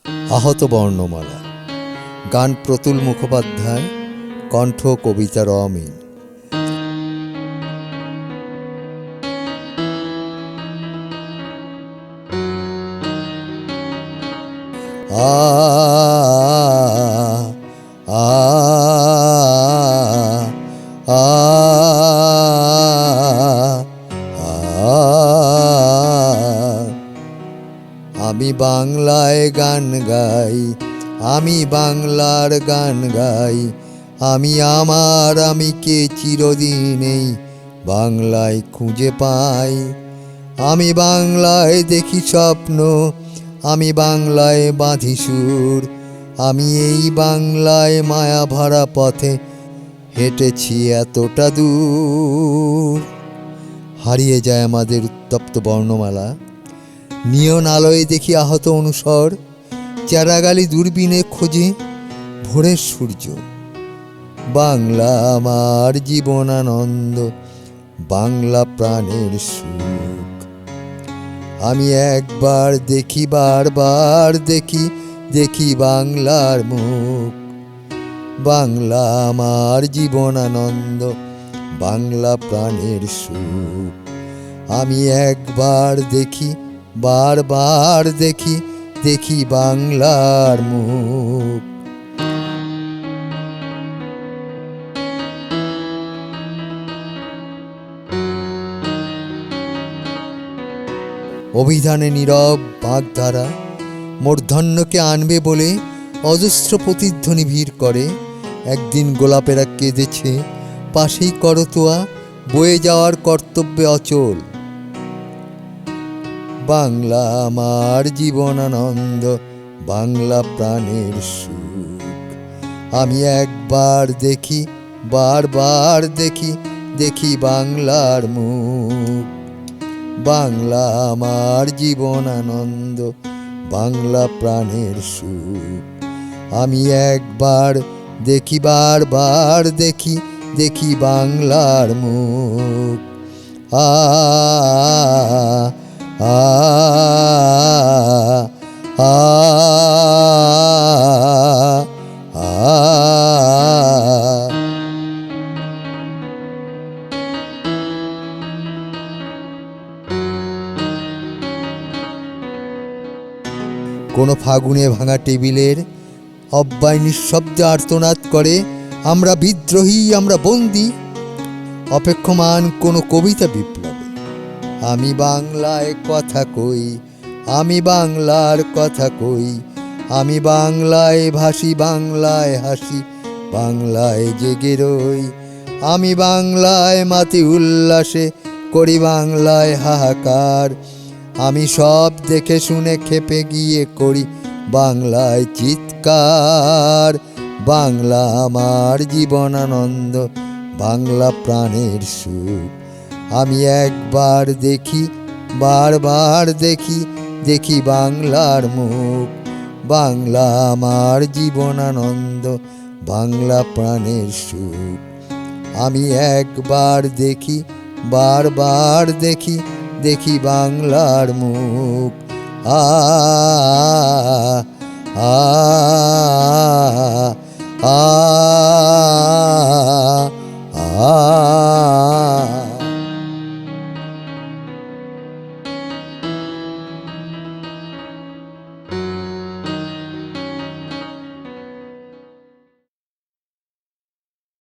আহত বর্ণমালা। গান প্রতুল মুখোপাধ্যায়, কণ্ঠ কবিতা রমিন। আ আ আ আমি বাংলায় গান গাই, আমি বাংলার গান গাই, আমি আমার আমিকে চিরদিনেই বাংলায় খুঁজে পাই। আমি বাংলায় দেখি স্বপ্ন, আমি বাংলায় বাঁধি সুর, আমি এই বাংলায় মায়া ভরা পথে হেঁটেছি এতটা দূর। হারিয়ে যায় আমাদের উত্তপ্ত বর্ণমালা, নিয়ন আলোয় দেখি আহত অনুস্বর, চেরাগালি দূরবীনে খোঁজে ভোরের সূর্য। বাংলা আমার জীবনানন্দ, বাংলা প্রাণের সুখ। আমি একবার দেখি, বারবার দেখি, দেখি বাংলার মুখ। বাংলা আমার জীবনানন্দ, বাংলা প্রাণের সুখ। আমি একবার দেখি, বারবার দেখি, দেখি বাংলার মুখ। অভিধানে নীরব বাগধারা মূর্ধন্যকে আনবে বলে অজস্র প্রতিধ্বনি ভিড় করে। একদিন গোলাপেরা কেঁদেছে, পাশেই করতোয়া বয়ে যাওয়ার কর্তব্যে অচল। বাংলা আমার জীবনানন্দ, বাংলা প্রাণের সুখ। আমি একবার দেখি, বারবার দেখি, দেখি বাংলার মুখ। বাংলা আমার জীবনানন্দ, বাংলা প্রাণের সুখ। আমি একবার দেখি, বারবার দেখি, দেখি বাংলার মুখ। আ আ আ আ কোনো ফাগুনে ভাঙা টেবিলের অব্যয় নিঃশব্দে আর্তনাদ করে, আমরা বিদ্রোহী, আমরা বন্দী, অপেক্ষমান কোনো কবিতা বিপ্লবে। আমি বাংলায় কথা কই, আমি বাংলার কথা কই, আমি বাংলায় ভাসি, বাংলায় হাসি, বাংলায় জেগে রই। আমি বাংলায় মাতি উল্লাসে, করি বাংলায় হাহাকার। আমি সব দেখে শুনে খেপে গিয়ে করি বাংলায় চিৎকার। বাংলা আমার জীবনানন্দ, বাংলা প্রাণের সুখ। আমি একবার দেখি, বারবার দেখি, দেখি বাংলার মুখ। বাংলা আমার জীবনানন্দ, বাংলা প্রাণের সুখ। আমি একবার দেখি, বারবার দেখি, দেখি বাংলার মুখ। আ